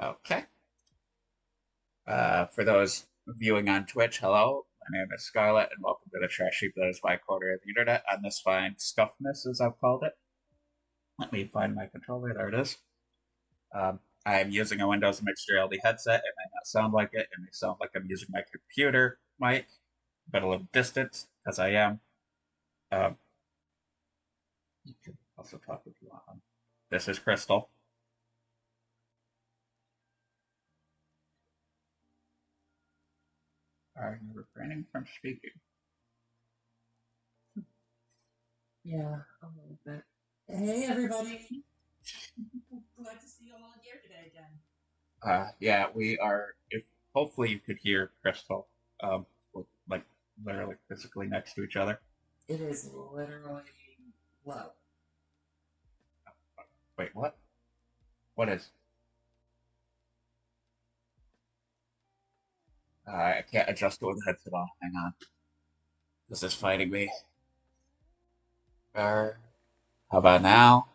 Okay. For those viewing on Twitch, hello. My name is Scarlet, and welcome to the trash heap that is my corner of the internet on this fine Scuffmas, as I've called it. Let me find my controller. There it is. I am using a Windows Mixed Reality headset. It might not sound like it. It may sound like I'm using my computer mic, but a little distance, as I am. Um, you can also talk if you want. This is Crystal. Are you refraining from speaking? Yeah, a little bit. Hey, everybody. Glad to see you all here today again. Yeah, we are. If hopefully you could hear Crystal, we're like literally physically next to each other. It is literally low. Wait, what? What is? I can't adjust it with the headset on. Hang on. This is fighting me. How about now?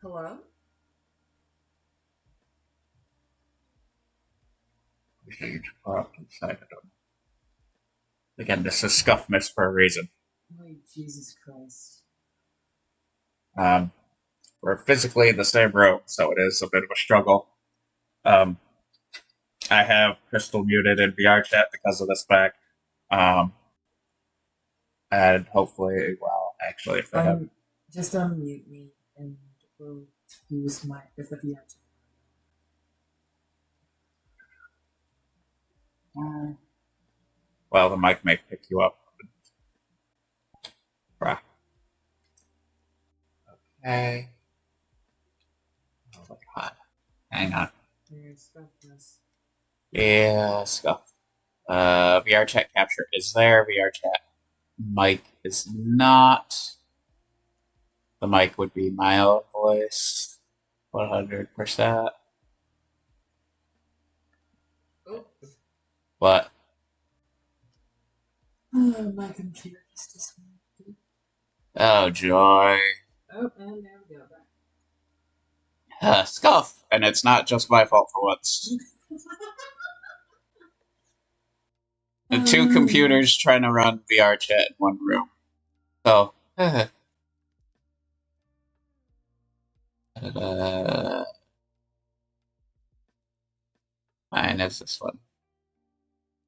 Hello? Huge product inside. I don't know. Again, this is Scuffmas for a reason. Oh, Jesus Christ. Um, we're physically in the same room, so it is a bit of a struggle. Um, I have Crystal muted in VR chat because of this fact. Um, and hopefully, well, actually, if they have. Just unmute me and we'll use my if the VR. Well, the mic may pick you up. Right. Okay. Oh my god. Hang on. Yeah, Scuff. VR chat capture is there. VR chat mic is not. The mic would be my own voice. 100%. Oops. What? My computer just disconnected. Oh, joy. Oh, and there we go back. Scuff! And it's not just my fault for once. The two computers trying to run VR chat in one room. So, mine is this one.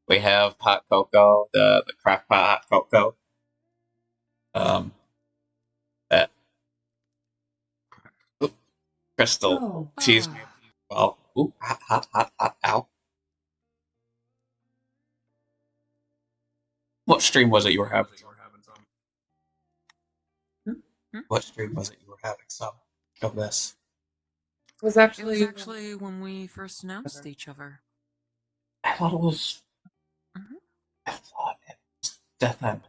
We have hot cocoa, the crock pot hot cocoa. That Crystal teased me. Well, ooh, hot, hot, hot, hot, ow. What stream was it you were having? What stream was it you were having some of this? It was actually when we first announced each other. I thought it was. I thought it was Death End.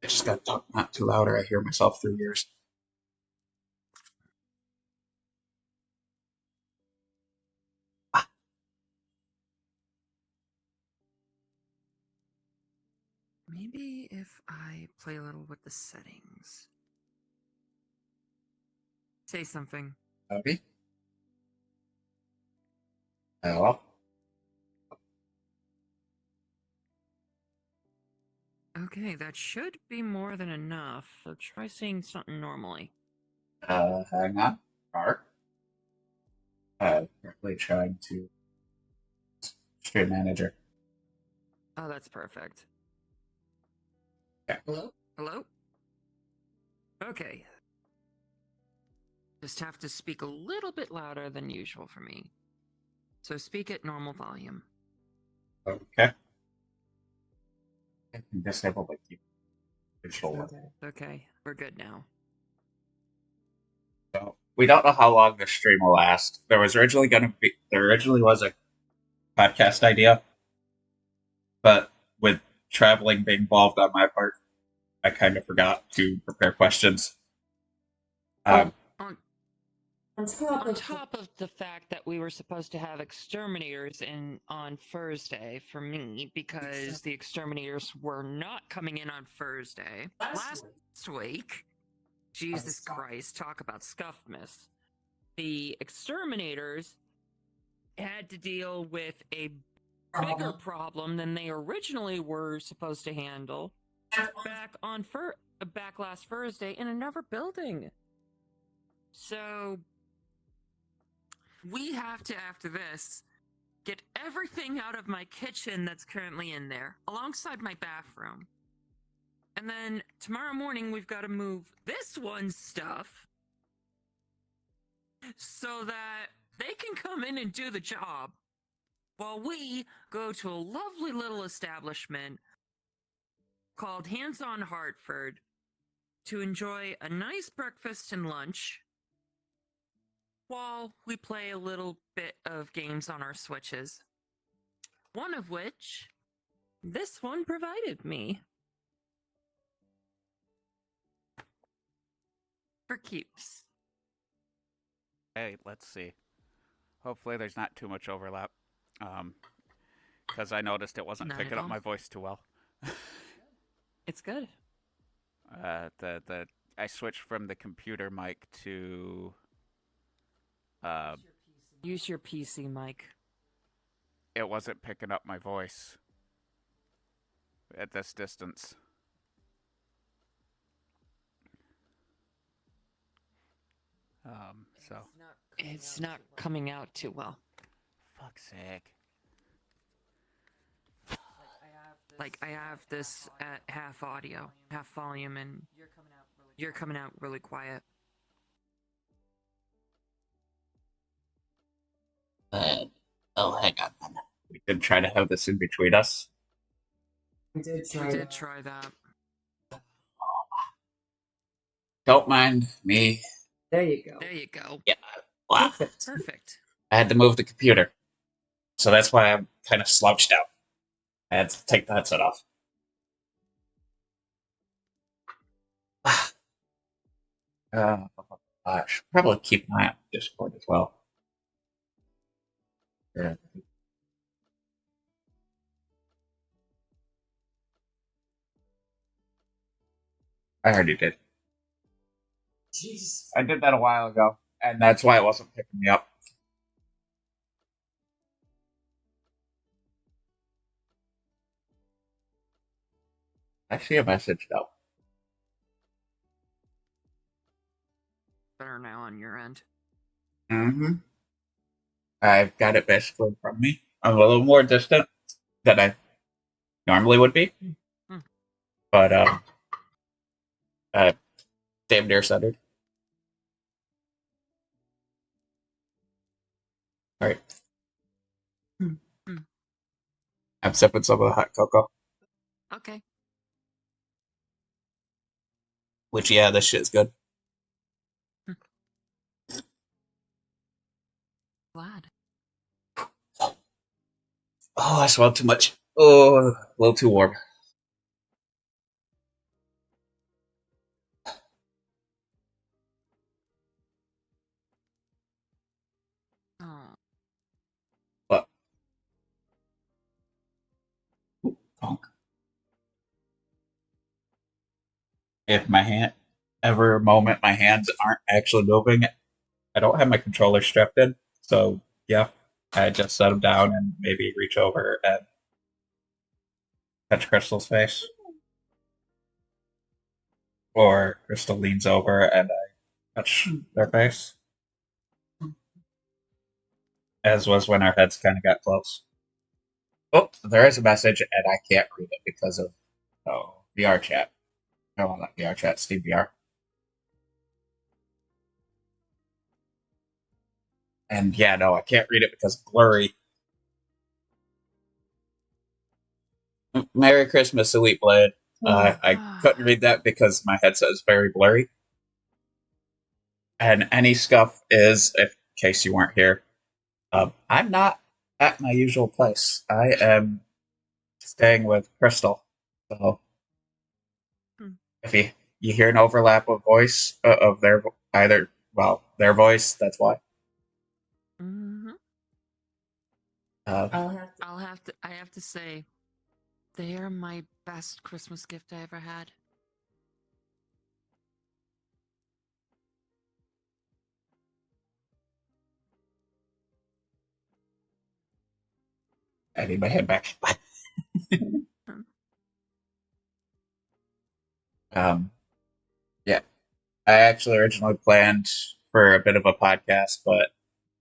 I just got to talk not too loud or I hear myself through yours. Maybe if I play a little with the settings. Say something. Howdy. Hello. Okay, that should be more than enough. So try saying something normally. Hang on. Art. Currently trying to stream manager. Oh, that's perfect. Okay. Hello? Hello? Okay. Just have to speak a little bit louder than usual for me. So speak at normal volume. Okay. I can disable the key. Visual. Okay, we're good now. So we don't know how long this stream will last. There originally was a podcast idea, but with traveling being involved on my part, I kind of forgot to prepare questions. On top of the fact that we were supposed to have exterminators on Thursday for me, because the exterminators were not coming in on Thursday last week. Jesus Christ, talk about Scuffmas. The exterminators had to deal with a bigger problem than they originally were supposed to handle back last Thursday in another building. So we have to, after this, get everything out of my kitchen that's currently in there, alongside my bathroom. And then tomorrow morning, we've got to move this one's stuff so that they can come in and do the job while we go to a lovely little establishment called Hands on Hartford to enjoy a nice breakfast and lunch while we play a little bit of games on our Switches. One of which this one provided me. For keeps. Hey, let's see. Hopefully there's not too much overlap. Because I noticed it wasn't picking up my voice too well. It's good. I switched from the computer mic to use your PC mic. It wasn't picking up my voice at this distance. So it's not coming out too well. Fuck's sake. Like I have this at half audio, half volume, and you're coming out really quiet. Hang on. We did try to have this in between us. We did try that. Don't mind me. There you go. Yeah. Wow. Perfect. I had to move the computer. So that's why I'm kind of slouched out. I had to take the headset off. I should probably keep an eye on Discord as well. Yeah. I already did. Jeez. I did that a while ago, and that's why it wasn't picking me up. I see a message, though. Better now on your end. Mm-hmm. I've got it basically in front of me. I'm a little more distant than I normally would be. Mm-hmm. But, damn near centered. All right. Mm-hmm. I'm sipping some of the hot cocoa. Okay. Which, yeah, this shit's good. Glad. Oh, I swallowed too much. Oh, a little too warm. Oh. What? Ooh, bonk. If my hands aren't actually moving, I don't have my controller strapped in. So, yeah, I just set them down and maybe reach over and touch Crystal's face. Or Crystal leans over and I touch their face. As was when our heads kind of got close. Oh, there is a message and I can't read it because of VR chat. No, not VR chat, Steam VR. And yeah, no, I can't read it because it's blurry. Merry Christmas, Elite Blade. I couldn't read that because my headset is very blurry. And any scuff is, in case you weren't here, I'm not at my usual place. I am staying with Crystal. So if you hear an overlap of voice of their either well, their voice. That's why. Mm-hmm. I have to say, they are my best Christmas gift I ever had. I need my head back. um, yeah, I actually originally planned for a bit of a podcast, but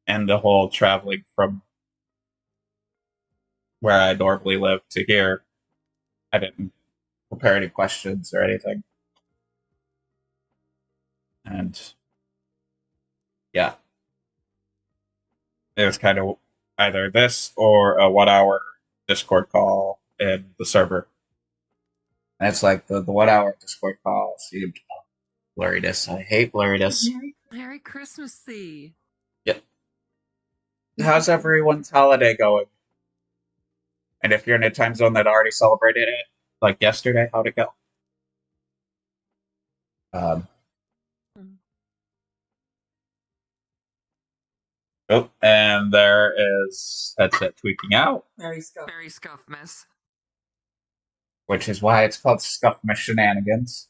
and the whole traveling from where I normally live to here, I didn't prepare any questions or anything, and yeah, it was kind of either this or a 1 hour Discord call in the server. And it's like the 1 hour Discord call seemed blurriness. I hate blurriness. Merry Christmassy. Yep. How's everyone's holiday going? And if you're in a time zone that already celebrated it, like yesterday, how'd it go? Um, oh, and there is headset tweaking out, Very Scuffmas. which is why it's called Scuffmas Shenanigans.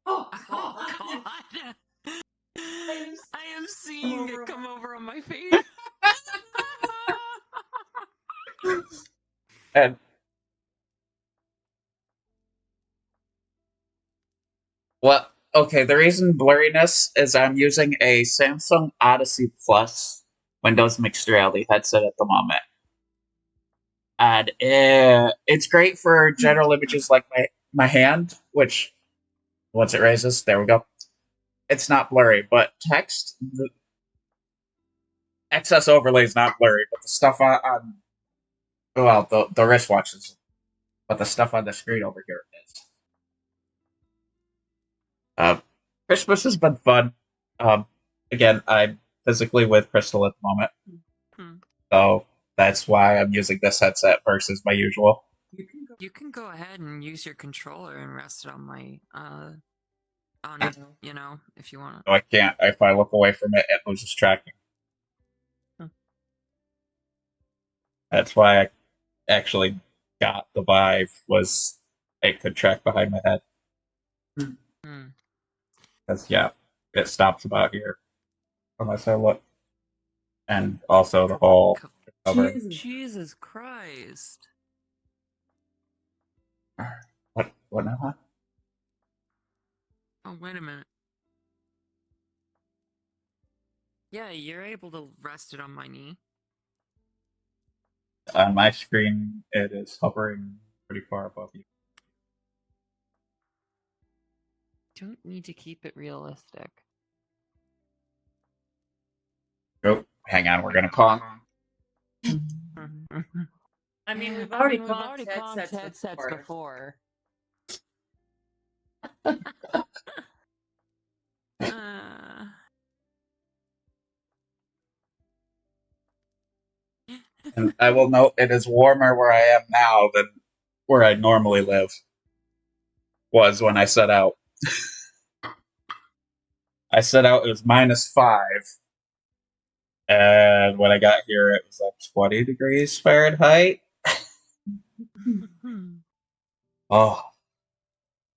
Oh God! I am seeing it come over on my feed. And well, okay, the reason blurriness is I'm using a Samsung Odyssey Plus Windows Mixed Reality headset at the moment. And it's great for general images like my hand, which once it raises, there we go. It's not blurry, but text, the excess overlay is not blurry, but the stuff on well, the wristwatches, but the stuff on the screen over here is. Uh, Christmas has been fun. Um, Again, I'm physically with Crystal at the moment, so that's why I'm using this headset versus my usual. You can go ahead and use your controller and rest it on my if you want. So I can't. If I look away from it, it loses tracking. That's why I actually got the Vive, was it could track behind my head. Because yeah, it stops about here unless I look, and also the whole cover. Jesus Christ! What now? Oh, wait a minute. Yeah, you're able to rest it on my knee. On my screen, it is hovering pretty far above you. Don't need to keep it realistic. Oh, hang on, we're gonna call. I mean, we've already conked headsets before. And I will note it is warmer where I am now than where I normally live. Was when I set out. I set out, it was -5. And when I got here, it was like 20 degrees Fahrenheit. Oh,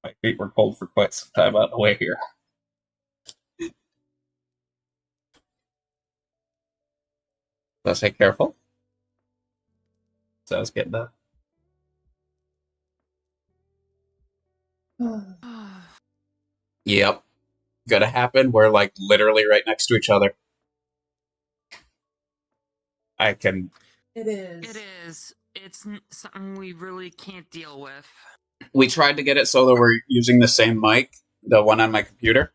my feet were cold for quite some time on the way here. So stay careful. So I was getting that. Yep. Gonna happen. We're like literally right next to each other. I can. It is. It is. It's something we really can't deal with. We tried to get it so that we're using the same mic, the one on my computer,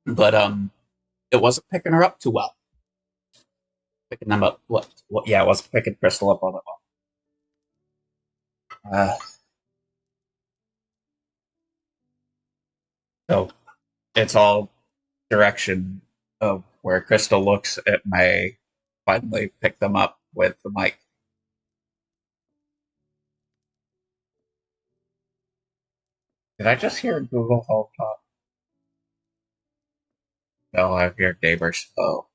but it wasn't picking her up too well. Picking them up. What? Yeah, it wasn't picking Crystal up all that well. So it's all direction of where Crystal looks. It may finally pick them up with the mic. Did I just hear Google Home talk? They'll have your neighbors. Oh.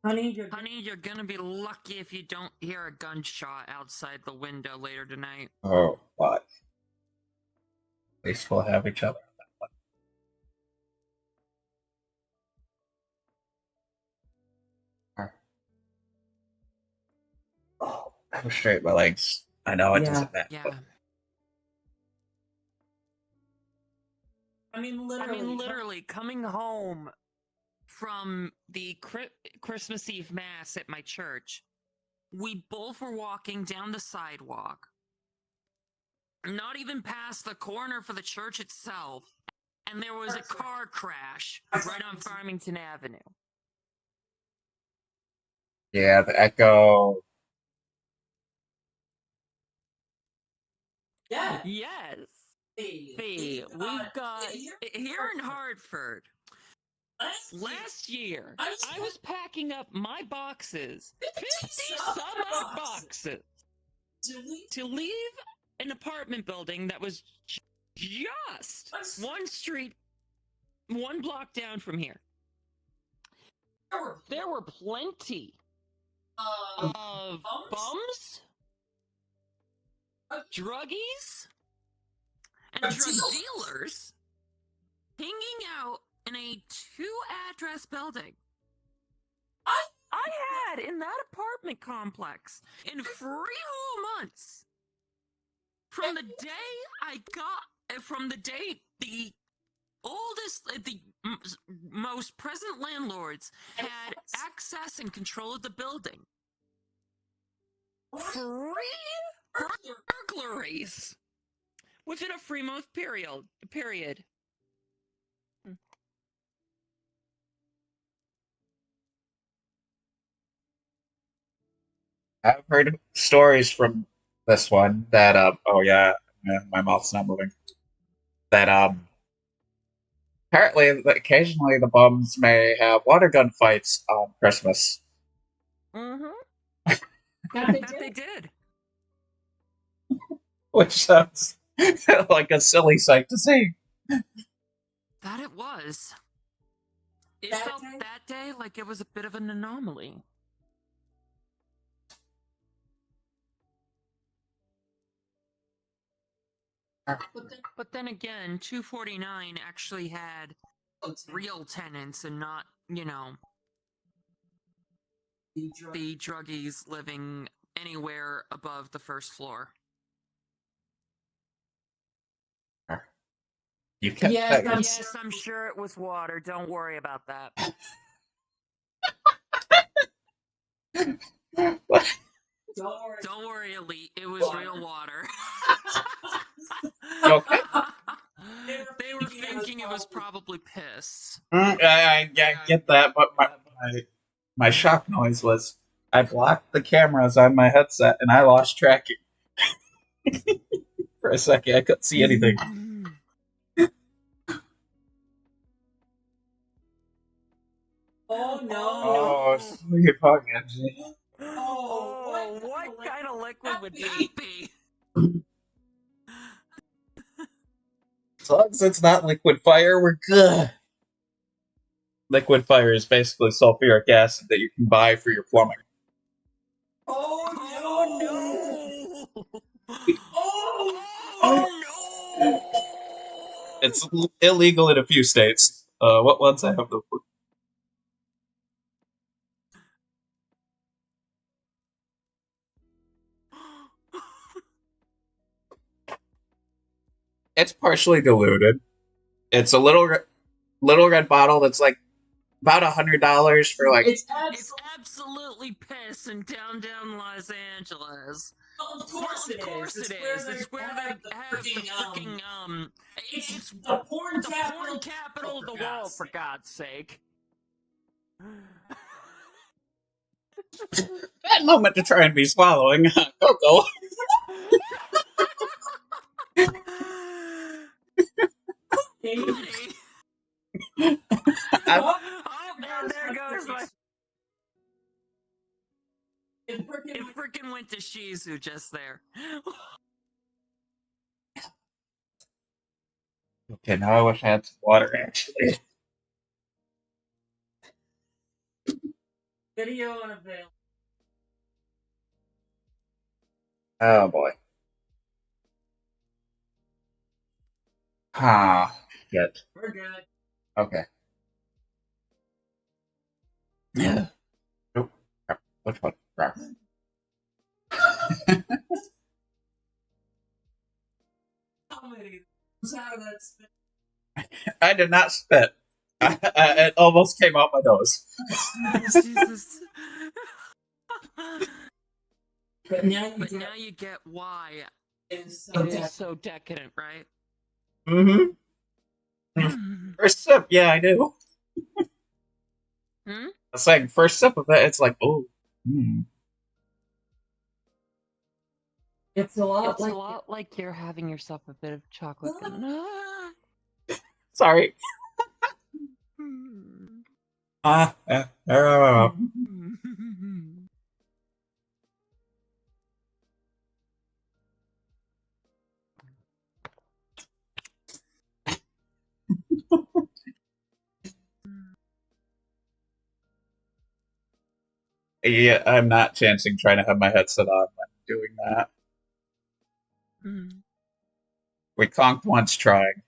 Honey, you're gonna be lucky if you don't hear a gunshot outside the window later tonight. Oh, but at least we'll have each other. Oh, I'm straight my legs. I know it doesn't matter. Yeah. I mean, literally coming home from the Christmas Eve Mass at my church, we both were walking down the sidewalk, not even past the corner for the church itself, and there was a car crash right on Farmington Avenue. Yeah, the echo. Yes. Fee, we've got here in Hartford. Last year, I was packing up my boxes, 50 some odd boxes, to leave an apartment building that was just one block down from here. There were plenty of bums, druggies, and drug dealers hanging out in a 2-address building. I had in that apartment complex in 3 whole months. From the day the most present landlords had access and control of the building. 3 burglaries within a 3-month period. I've heard stories from this one that oh yeah, my mouth's not moving. That apparently occasionally the bums may have water gun fights on Christmas. Mm-hmm. that they did. Which sounds like a silly sight to see. That it was. It felt that day like it was a bit of an anomaly. But then again, 249 actually had real tenants and not, the druggies living anywhere above the first floor. You kept Yes, I'm sure it was water. Don't worry about that. Don't worry, Elite. It was real water. Okay. They were thinking it was probably piss. I get that, but my shock noise was I blocked the cameras on my headset and I lost tracking. For a second, I couldn't see anything. Oh no! Oh, sweet fucking G. Oh, what kind of liquid would that be? As long as it's not liquid fire, we're good. Liquid fire is basically sulfuric acid that you can buy for your plumbing. Oh no! Oh no! It's illegal in a few states. What ones I have the. It's partially diluted. It's a little red bottle that's like about $100 for like. It's absolutely piss in downtown Los Angeles. Of course it is. It's where they have the freaking It's the porn capital of the world, for God's sake. That moment to try and be swallowing. Coco. Oh, and there goes my. It freaking went to Shizu just there. Okay, now I wish I had some water, actually. Video unavailable. Oh boy. Ah, shit. We're good. Okay. Yeah. Nope. Crap. Which one? Crap. How many? How did that spit? I did not spit. It almost came out my nose. Jesus. But now you get why it is so it is decadent. so decadent, right? Mm-hmm. First sip, yeah, I do. Hmm? I was saying, first sip of it, it's like, oh. Mm. It's a lot like you're having yourself a bit of chocolate. Sorry. Yeah, I'm not chancing trying to have my headset on when doing that. We conked once trying.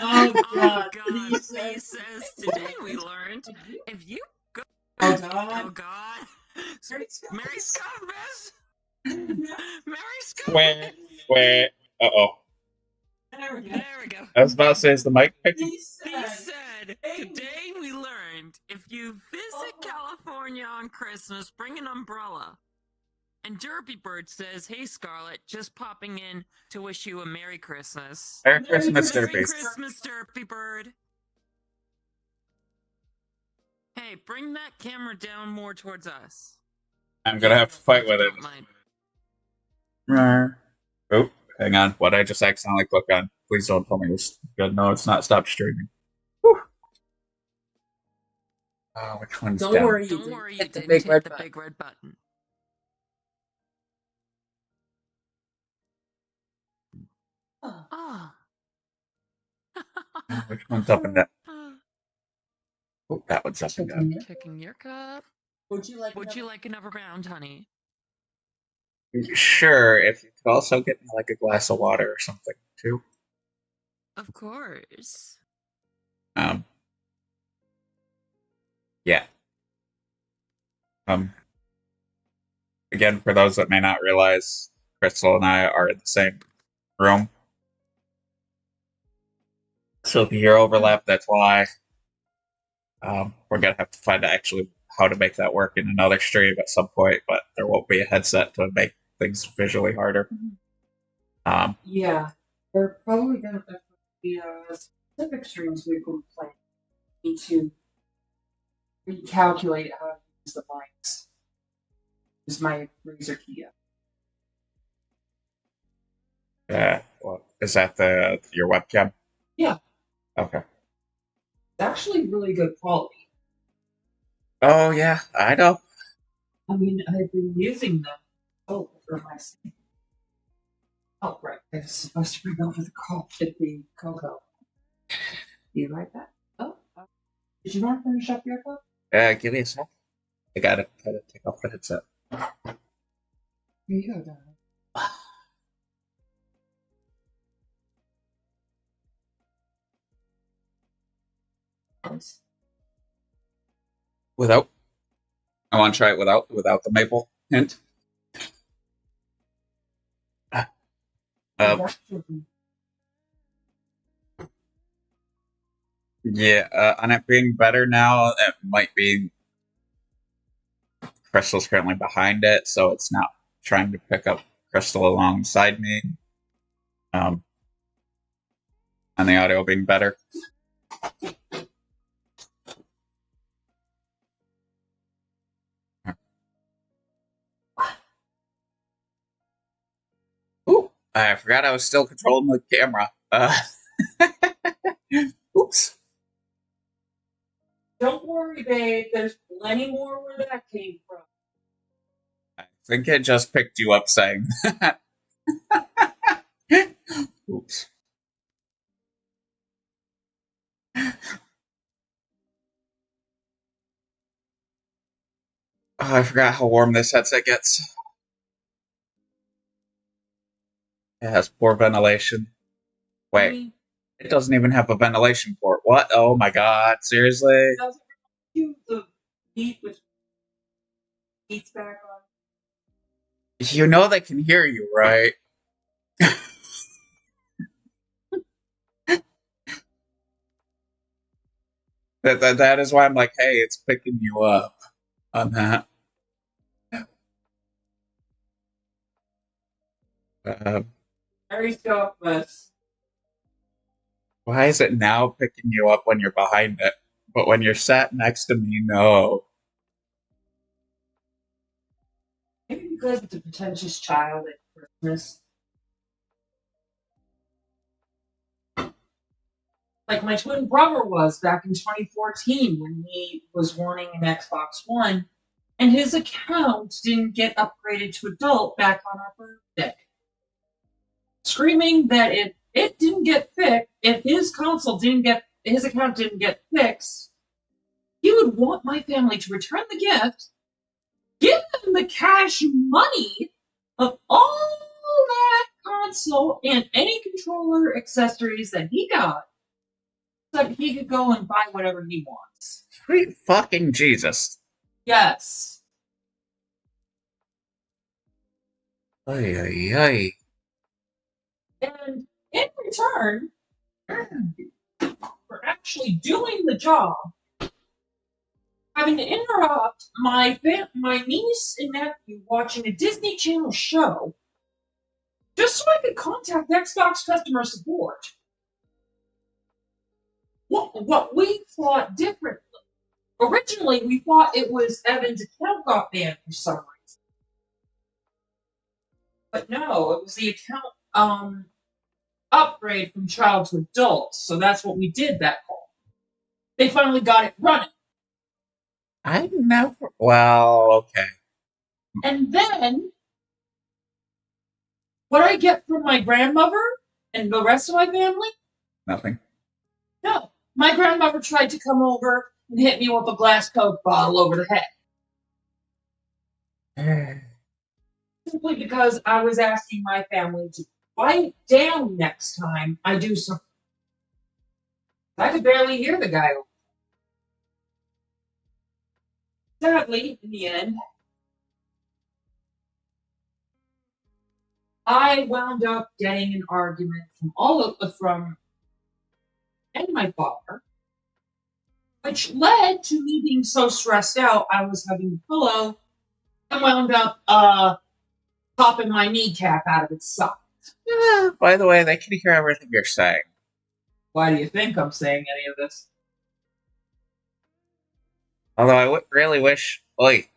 Oh God! He says today we learned if you go. Oh God! Oh God! Mary Scuffmas! Mary Scuffmas! Where? Uh-oh. There we go. There we go. I was about to say, is the mic picking? He said, today we learned if you visit California on Christmas, bring an umbrella. And Derpy Bird says, hey Scarlet, just popping in to wish you a Merry Christmas. Merry Christmas, Merry Derpy. Christmas, Derpy Bird. Hey, bring that camera down more towards us. I'm gonna have to fight with it. Don't mind. Oh, hang on. What I just accidentally clicked on. Please don't tell me it's good. No, it's not. Stop streaming. Whew. Oh, which one's Don't down? worry, Don't worry, you hit the didn't big hit red the button. big red button. Oh. Which one's up and down? Oh, that one's up and down. Kicking your cup. Would you like another round, honey? Sure, if you could also get me like a glass of water or something too. Of course. Yeah. Again, for those that may not realize, Crystal and I are in the same room. So if you hear overlap, that's why. We're gonna have to find out actually how to make that work in another stream at some point, but there won't be a headset to make things visually harder. Yeah, we're probably gonna be specific streams we can play. Need to recalculate how to use the mics. Use my razor key. Well, is that your webcam? Yeah. Okay. It's actually really good quality. Oh yeah, I know. I mean, I've been using them for my stream. Oh, right. I was supposed to bring over the cocoa. Be right back. Oh, did you want to finish up your cup? Give me a sec. I gotta take off the headset. Here you go, darling. Without? I want to try it without the maple hint. Yeah, on it being better now, it might be Crystal's currently behind it, so it's not trying to pick up Crystal alongside me. And the audio being better. I forgot I was still controlling the camera. Oops. Don't worry, babe. There's plenty more where that came from. I think it just picked you up saying that. Oops. Oh, I forgot how warm this headset gets. It has poor ventilation. Wait, it doesn't even have a ventilation port. What? Oh my god, seriously? Doesn't you the beat with beats back on? You know they can hear you, right? That is why I'm like, hey, it's picking you up on that. Very Scuffmas. Why is it now picking you up when you're behind it? But when you're sat next to me, no. Maybe because it's a pretentious child at Christmas. Like my twin brother was back in 2014 when he was wanting an Xbox One, and his account didn't get upgraded to adult back on our birthday. Screaming that it didn't get fixed, if his account didn't get fixed, he would want my family to return the gift, give him the cash money of all that console and any controller accessories that he got, so that he could go and buy whatever he wants. Sweet fucking Jesus. Yes. Ay, ay, ay. And in return, for actually doing the job, having to interrupt my niece and nephew watching a Disney Channel show just so I could contact Xbox customer support. What we thought differently. Originally, we thought it was Evan's account got banned for some reason. But no, it was the account upgrade from child to adult. So that's what we did that call. They finally got it running. I never. Well, okay. And then, what I get from my grandmother and the rest of my family? Nothing. No. My grandmother tried to come over and hit me with a glass Coke bottle over the head. Simply because I was asking my family to quiet down next time I do something. I could barely hear the guy. Sadly, in the end, I wound up getting an argument from and my father, which led to me being so stressed out I was having a pillow and wound up popping my kneecap out of its socket. Yeah, by the way, they can hear everything you're saying. Why do you think I'm saying any of this? Although I really wish. Like,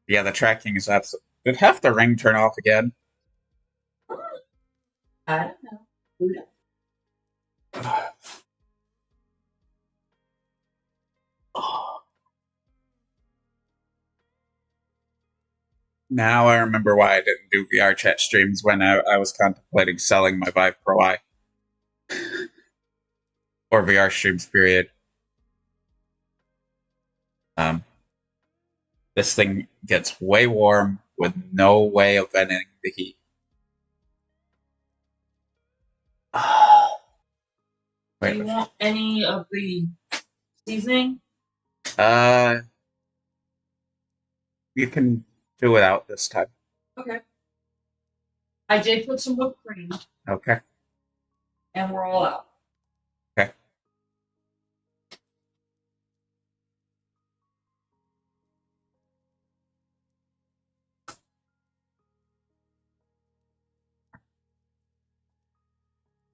yeah, the tracking is absolute. Did half the ring turn off again? I don't know. Who knows? Now I remember why I didn't do VR chat streams when I was contemplating selling my Vive Pro I. Or VR streams, period. This thing gets way warm with no way of venting the heat. Do you want any of the seasoning? You can do without this time. Okay. I did put some whipped cream. Okay. And we're all out. Okay.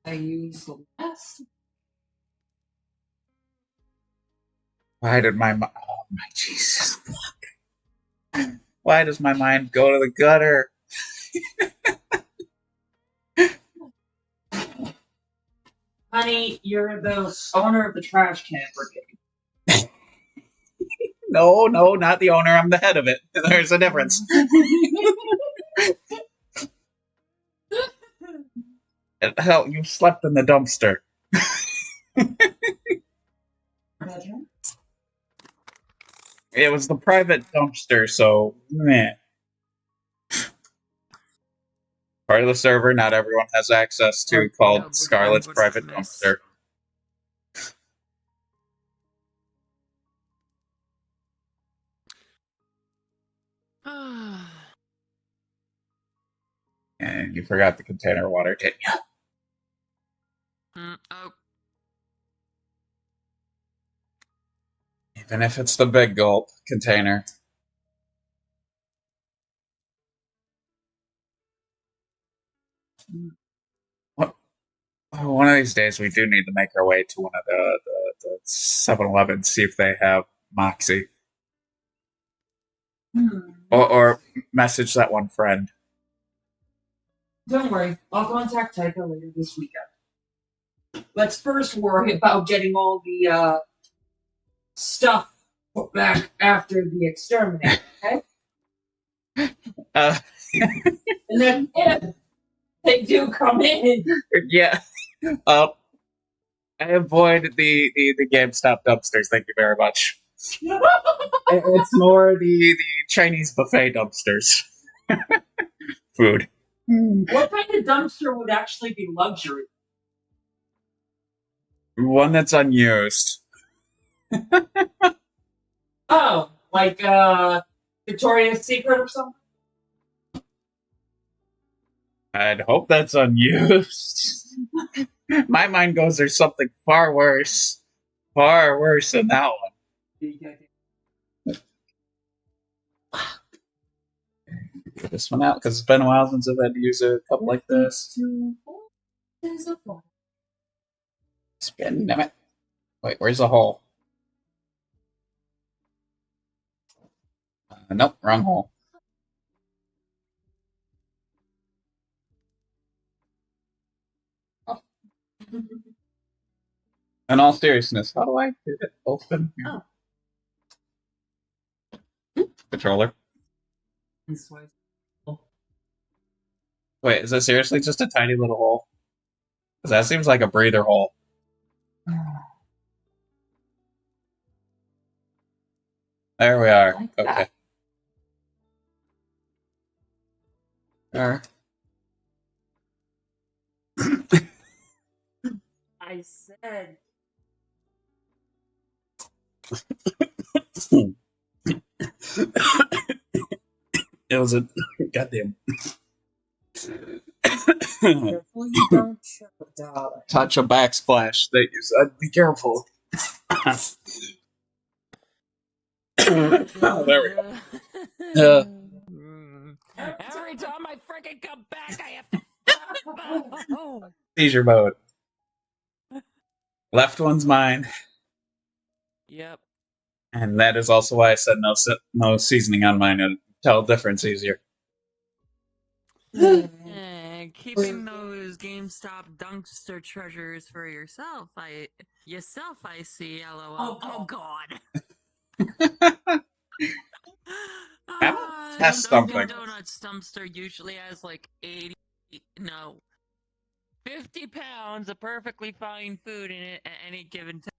I use less. Why did my oh my Jesus fuck. Why does my mind go to the gutter? Honey, you're the owner of the trash can brigade. No, not the owner. I'm the head of it. There's a difference. Hell, you slept in the dumpster. Bedroom? It was the private dumpster, so meh. Part of the server not everyone has access to, called Scarlet's private dumpster. And you forgot the container water, didn't you? Oh, Even if it's the big gulp container. One of these days we do need to make our way to one of the 7-Elevens, see if they have Moxie. Or message that one friend. Don't worry, I'll contact Tycho later this weekend. Let's first worry about getting all the stuff put back after the exterminator, okay? Uh, And then if they do come in, yeah. I avoid the GameStop dumpsters, thank you very much. It's more the Chinese buffet dumpsters. Food. what kind of dumpster would actually be luxury? One that's unused. Oh, like Victoria's Secret or something? I'd hope that's unused. My mind goes, there's something far worse than that one. Get this one out because it's been a while since I've had to use a cup like this. Spin, damn it. Wait, where's the hole? Nope, wrong hole. Oh. In all seriousness, how do I get it open? Oh. Controller. Wait, is it seriously just a tiny little hole? Because that seems like a breather hole. There we are. Like okay. There. I said. It was a goddamn Careful you don't choke, darling. touch a backsplash. That you said. Be careful. Oh, there we go. Every time I freaking come back, I have to. Seizure mode. Left one's mine. Yep. And that is also why I said no seasoning on mine to tell the difference easier. Keeping those GameStop dumpster treasures for yourself. I see. LOL. Oh God. Test something. Dunkin' Donuts dumpster usually has like 50 pounds of perfectly fine food in it at any given time.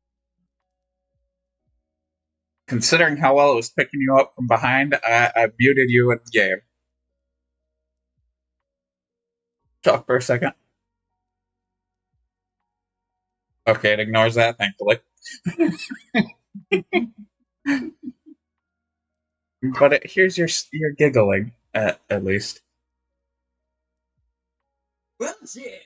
Considering how well it was picking you up from behind, I muted you in the game. Talk for a second. Okay, it ignores that, thankfully. But here's your giggling, at least. Bullshit.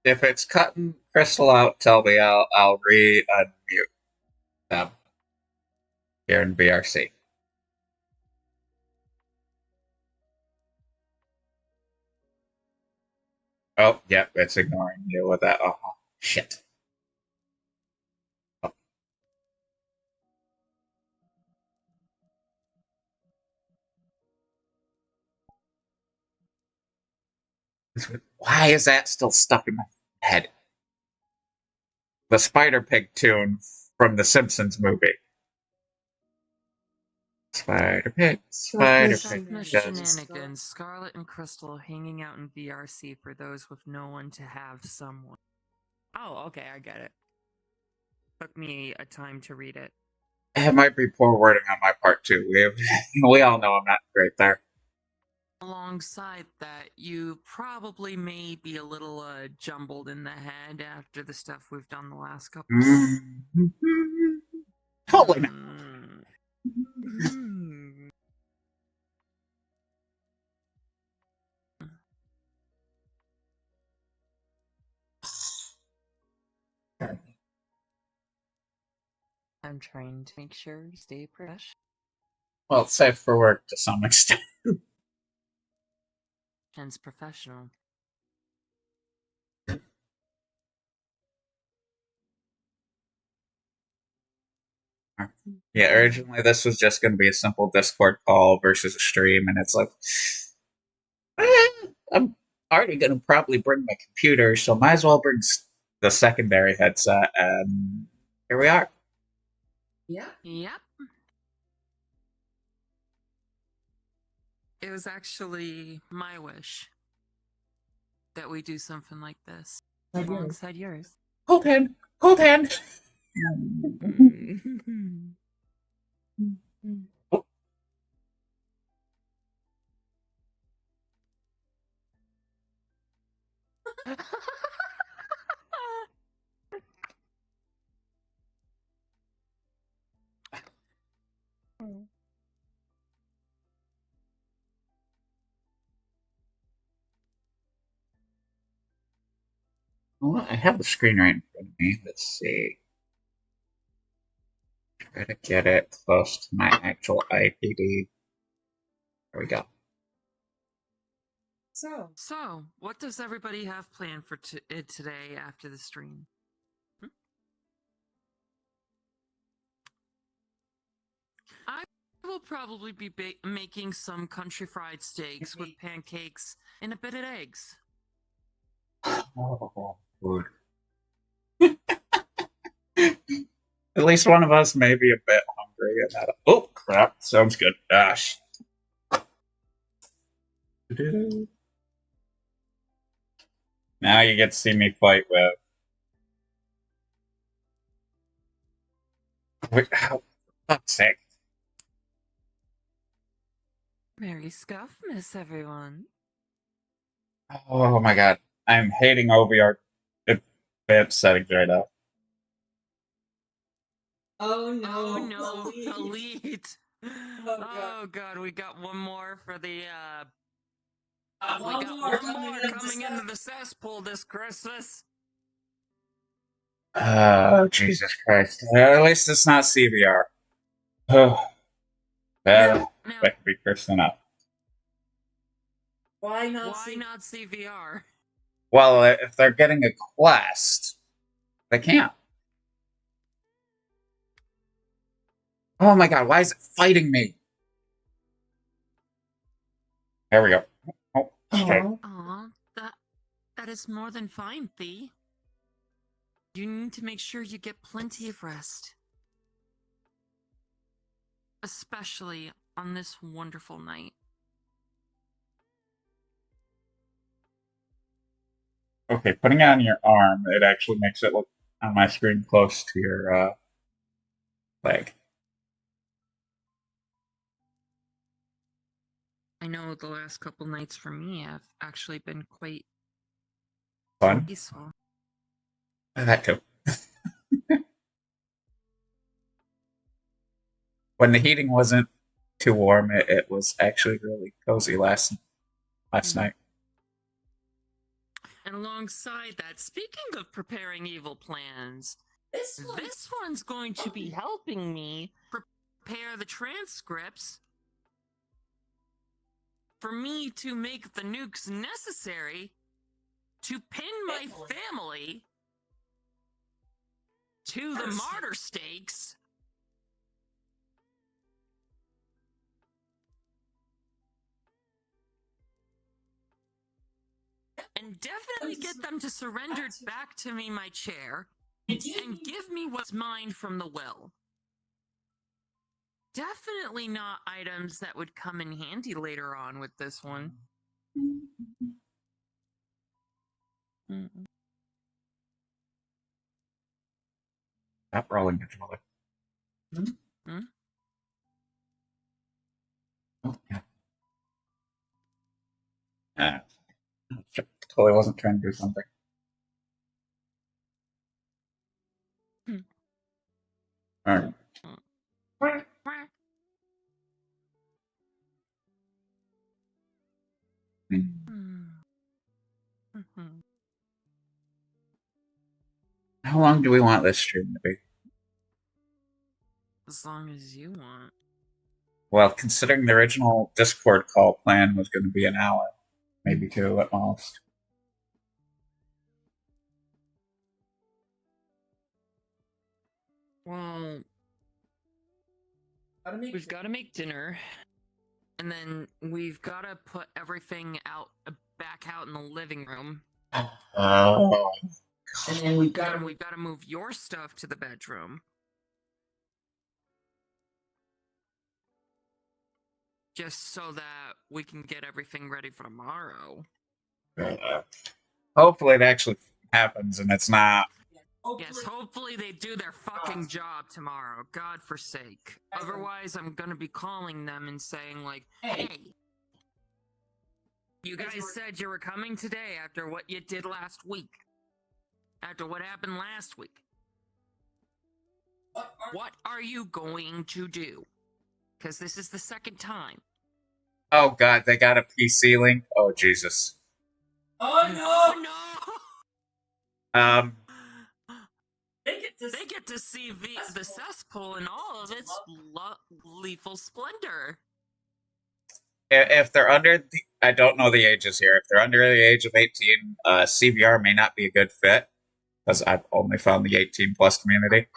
If it's cutting Crystal out, tell me. I'll re-unmute them here in VRC. Oh, yep, it's ignoring you with that. Oh, shit. Oh. Why is that still stuck in my head? The Spider Pig tune from the Simpsons movie. Spider Pig, Spider Pig. Scuffmas Just... Shenanigans, Scarlet and Crystal hanging out in VRC for those with no one to have someone. Oh, okay, I get it. Took me a time to read it. It might be poor wording on my part too. We all know I'm not great there. Alongside that, you probably may be a little jumbled in the head after the stuff we've done the last couple of days. Holy no. Mm. I'm trying to make sure you stay fresh Well, it's safe for work to some extent. and professional. Yeah, originally this was just going to be a simple Discord call versus a stream, and it's like, I'm already going to probably bring my computer, so might as well bring the secondary headset, and here we are. Yeah. Yep. It was actually my wish that we do something like this alongside yours. Hold hand, hold hand. Oh. Well, I have the screen right in front of me. Let's see. Try to get it close to my actual IPD. There we go. So, what does everybody have planned for today after the stream? I will probably be making some country fried steaks with pancakes and a bit of eggs. Oh, food. At least one of us may be a bit hungry. And that... Oh, crap. Sounds good. Gosh. Now you get to see me fight with... Wait, oh, for fuck's sake. Merry Scuffmas, everyone. Oh my god. I'm hating OVR advanced settings right now. Oh no. Oh no, Elite. elite. Oh god, we got one more for the we One got more one more coming into the cesspool this Christmas. Oh, Jesus Christ. At least it's not CVR. Oh, that Now, could be cursed enough. Why why not CVR? Well, if they're getting a quest, they can't. Oh my god, why is it fighting me? There we go. Oh, straight. Aw, that is more than fine, Thee. You need to make sure you get plenty of rest. Especially on this wonderful night. Okay, putting it on your arm, it actually makes it look on my screen close to your leg. I know the last couple nights for me have actually been quite Fun? peaceful. That too. When the heating wasn't too warm, it was actually really cozy last night. And alongside that, speaking of preparing evil plans, this one's going to be helping me prepare the transcripts for me to make the nukes necessary to pin my family to the martyr stakes and definitely get them to surrender back to me my chair and give me what's mine from the will. Definitely not items that would come in handy later on with this one. Stop rolling, controller. Hmm? Oh, yeah. Totally wasn't trying to do something. Alright. How long do we want this stream to be? As long as you want. Well, considering the original Discord call plan was going to be an hour, maybe 2 at most. Well, we've got to make dinner, and then we've got to put everything back out in the living room. Oh. And then we've got to move your stuff to the bedroom. Just so that we can get everything ready for tomorrow. Hopefully it actually happens and it's not. Yes, hopefully they do their fucking job tomorrow. God forsake. Otherwise, I'm gonna be calling them and saying, like, hey, you guys said you were coming today after what you did last week. After what happened last week. What are you going to do? Because this is the second time. Oh god, they got a PC link? Oh Jesus. Oh no! Oh no! They get to see the cesspool in all of its lethal splendor. If they're under the, I don't know the ages here. If they're under the age of 18, CVR may not be a good fit because I've only found the 18 plus community.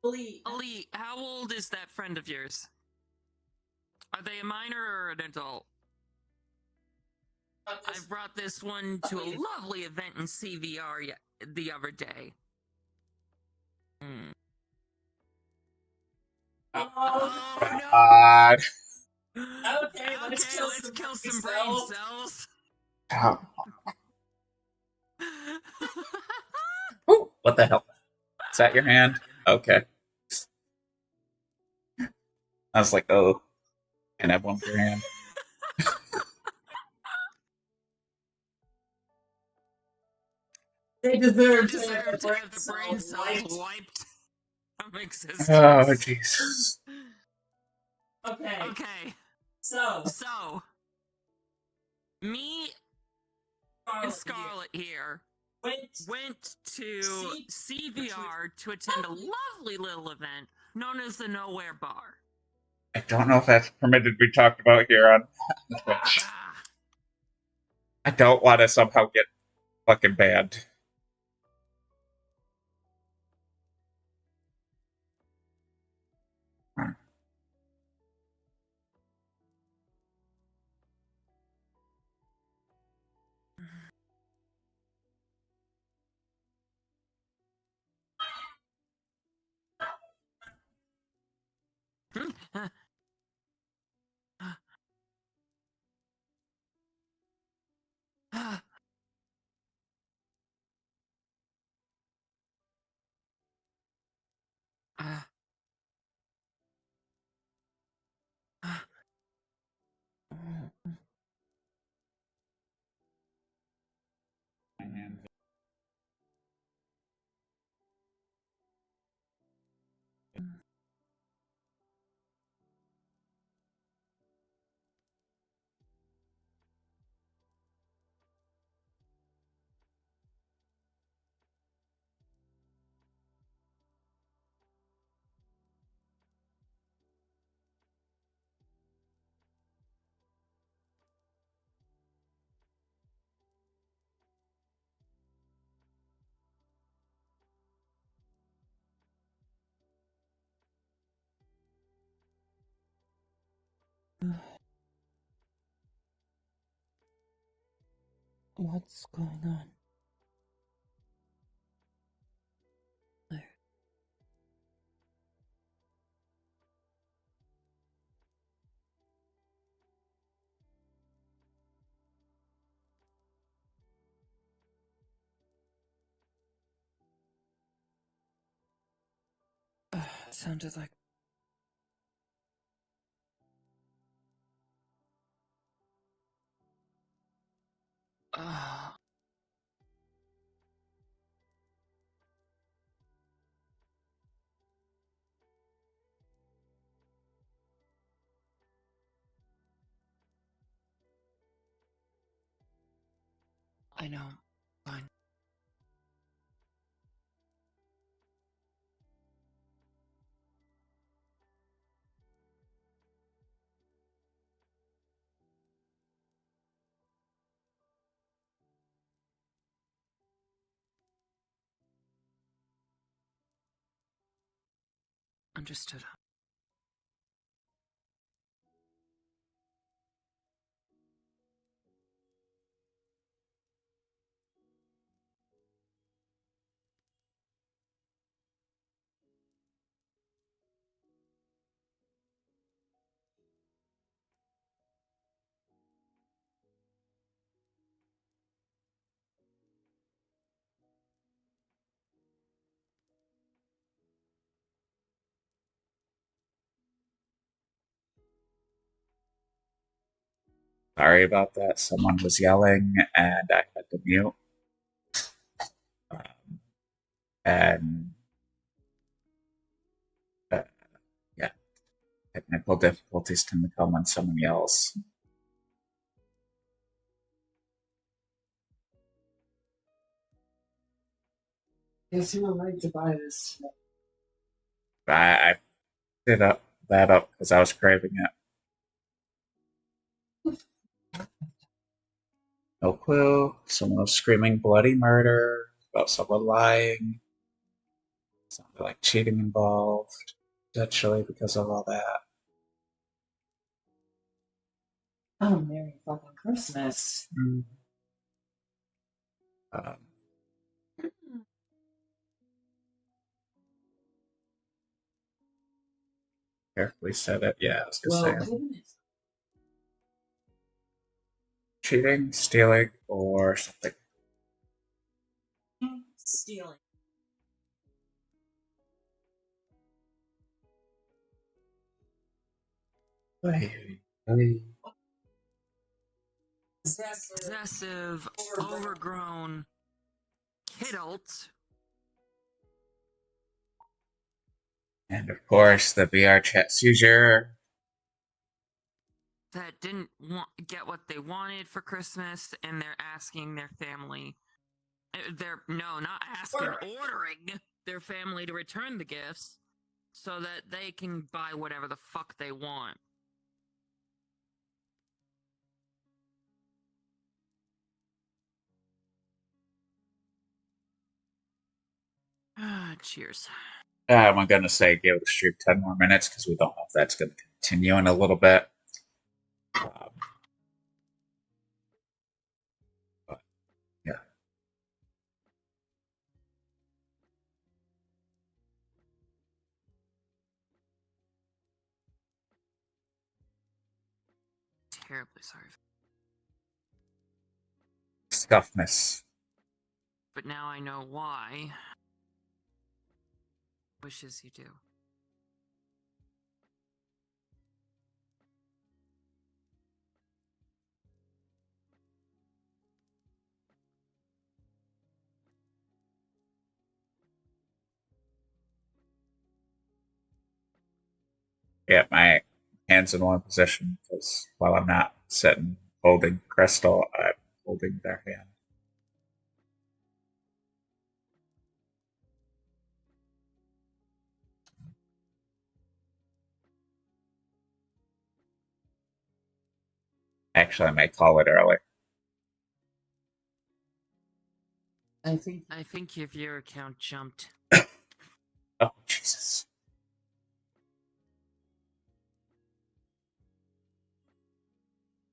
Ali, how old is that friend of yours? Are they a minor or an adult? I brought this one to a lovely event in CVR the other day. Oh no! God. Okay, let's kill some brain cells. Ooh, what the hell? Is that your hand? Okay. I was like, oh, can I have one for your hand? They deserve to have the brain cells wiped from existence. Oh, Jesus. Okay. So, me and Scarlet here went to CVR to attend a lovely little event known as the Nowhere Bar. I don't know if that's permitted to be talked about here on Twitch. I don't want to somehow get fucking banned. What's going on? There. Sounded like... I know. Fine. Understood. Sorry about that. Someone was yelling and I had to mute. Um, and uh, yeah, technical difficulties tend to come when someone yells. Guess you were right to buy this. I did that up because I was craving it. No clue. Someone was screaming bloody murder about someone lying. Sounded like cheating involved, potentially because of all that. Oh, Merry fucking Christmas. Um, carefully said it. Yeah, I was gonna say cheating, stealing, or something. Stealing. Possessive, overgrown kidult. And of course, the VR chat seizure. That didn't get what they wanted for Christmas, and they're asking their family. Not asking, ordering their family to return the gifts so that they can buy whatever the fuck they want. Cheers. I'm going to say give the stream 10 more minutes because we don't know if that's going to continue in a little bit. But yeah. Terribly sorry. Scuffmas. But now I know why. Wishes you do. Yeah, my hands in one position because while I'm not sitting holding Crystal, I'm holding their hand. Actually, I may call it early. I think if your account jumped. Oh, Jesus.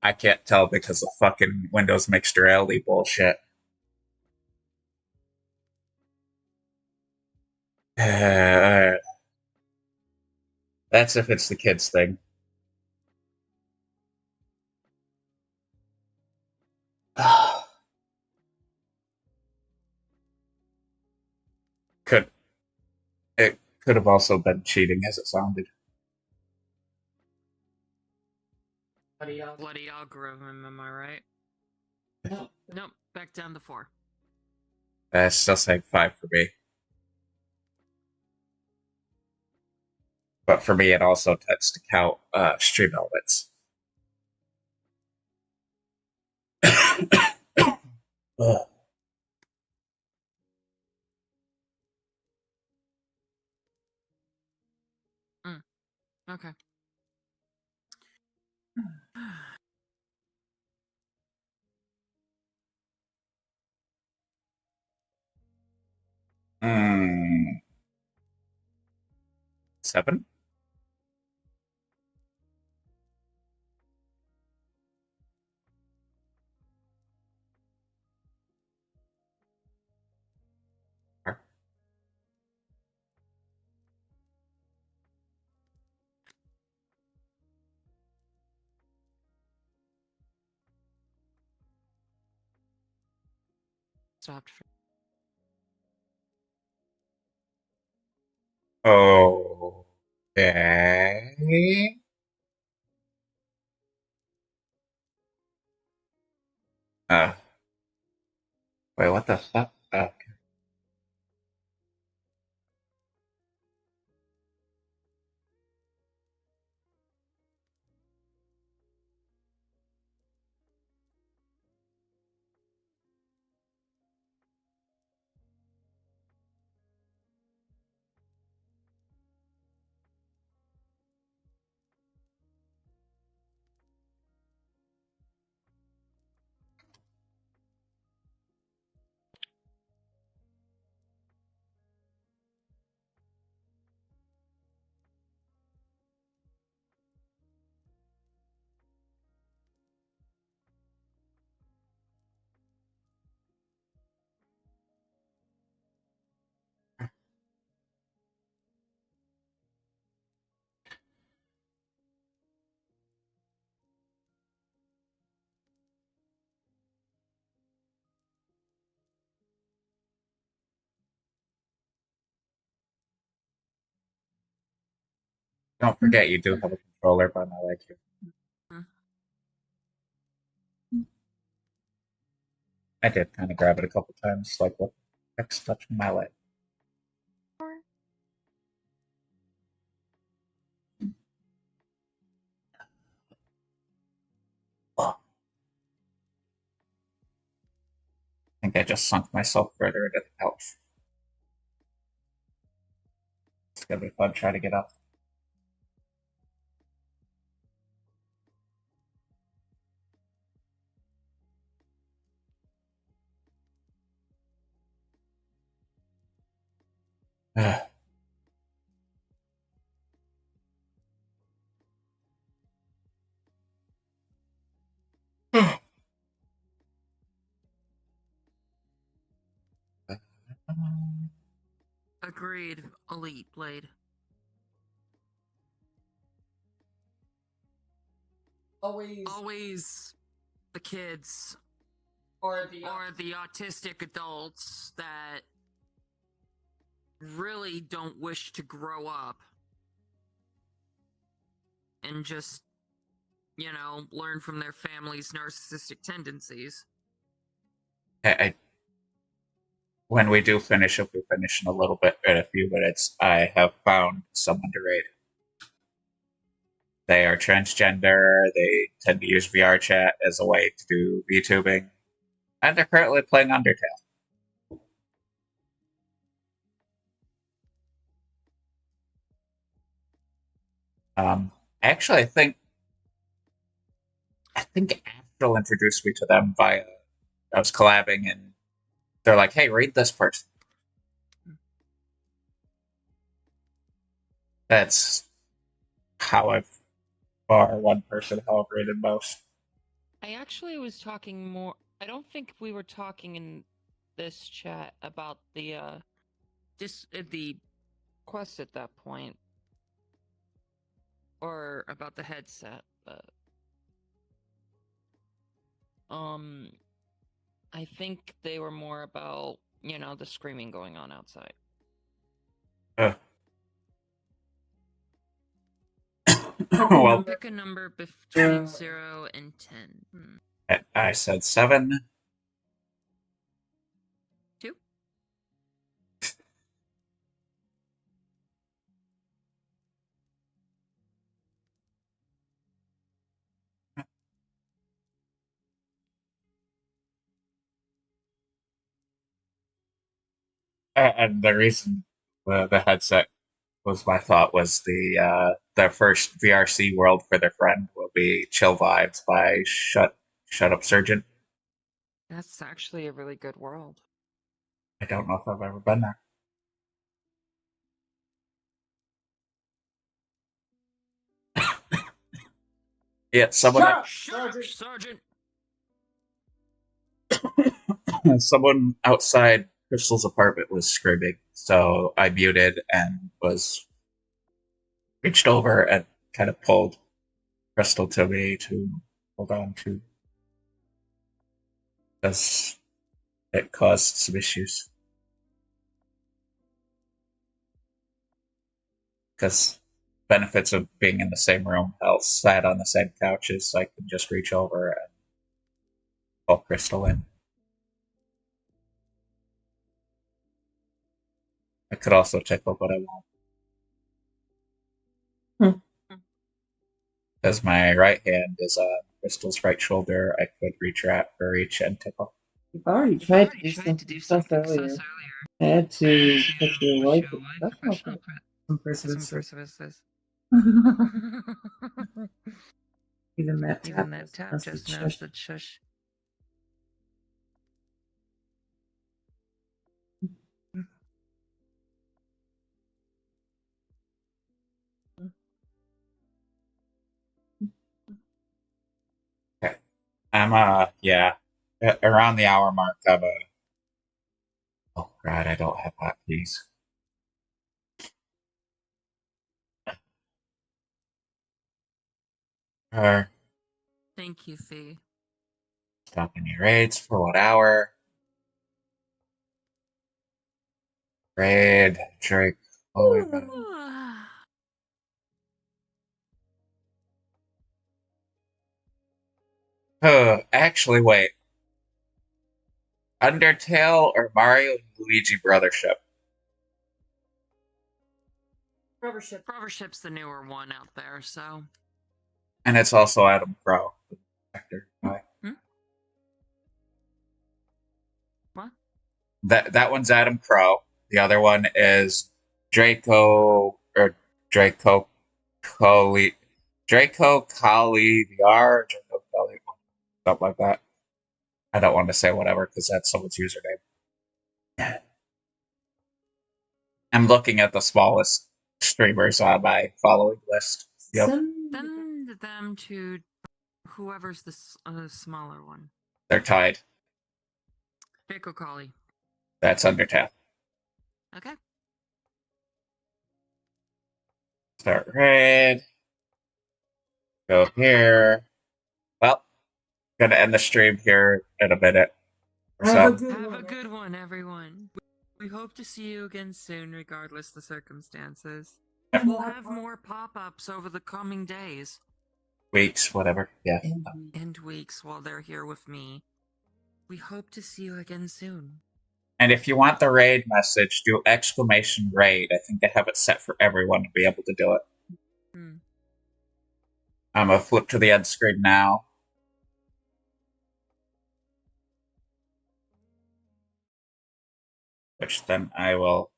I can't tell because of fucking Windows mixed reality bullshit. That's if it's the kids thing. Could it could have also been cheating as it sounded. Bloody algorithm, am I right? No. Nope, back down to 4. Still saying 5 for me. But for me, it also tends to count stream elements. Ugh. Okay. Mm, 7? Stopped for Okay. Uh, wait, what the fuck? Don't forget you do have a controller by my leg here. I did kind of grab it a couple times, like what the heck's touching my leg? Oh, I think I just sunk myself further into the couch. It's gonna be fun trying to get up. Agreed. Elite Blade. Always the kids Or the autistic adults that really don't wish to grow up and just, learn from their family's narcissistic tendencies. When we do finish, if we finish in a little bit, in a few minutes, I have found someone to raid. They are transgender. They tend to use VR chat as a way to do VTubing, and they're currently playing Undertale. Actually, I think Astral introduced me to them via I was collabing, and they're like, "Hey, read this person." That's how I've bar one person how I've rated most. I actually was talking more. I don't think we were talking in this chat about the the quest at that point, or about the headset, but I think they were more about, you know, the screaming going on outside. Well, Pick a number between 0 and 10. I said 7. 2. And the reason the headset was my thought was the first VRC world for their friend will be Chill Vibes by Shut Up Surgeon. That's actually a really good world. I don't know if I've ever been there. Yeah, Sergeant! someone outside Crystal's apartment was screaming, so I muted and was reached over and kind of pulled Crystal to me to hold on to, because it caused some issues. Because benefits of being in the same room, else sat on the same couches, so I can just reach over and pull Crystal in. I could also tickle, but I won't. As my right hand is on Crystal's right shoulder, I could reach and tickle. You've already tried to do some stuff earlier. I had to put your wife in professional some Even that tap just now said shush. Okay. I'm yeah. Around the hour mark, oh god, I don't have hotkeys. Thank you, Fee. Stop any raids for what hour? Raid, Drake. Actually, wait. Undertale or Mario and Luigi Brothership? Brothership's the newer one out there, so. And it's also Adam Crow. Actor. What? That one's Adam Crow. The other one is Draco or Draco Coley. Draco Kali VR, Draco Kali, something like that. I don't want to say whatever because that's someone's username. I'm looking at the smallest streamers on my following list. Yep. Send them to whoever's the smaller one. They're tied. Draco Collie. That's Undertale. Okay. Start raid. Go here. Well, gonna end the stream here in a minute. Have a good one, everyone. We hope to see you again soon, regardless the circumstances. Yep. We'll have more pop-ups over the coming days. Weeks, whatever. Yeah. And weeks while they're here with me. We hope to see you again soon. And if you want the raid message, do !raid. I think they have it set for everyone to be able to do it. I'm gonna flip to the end screen now. Which then I will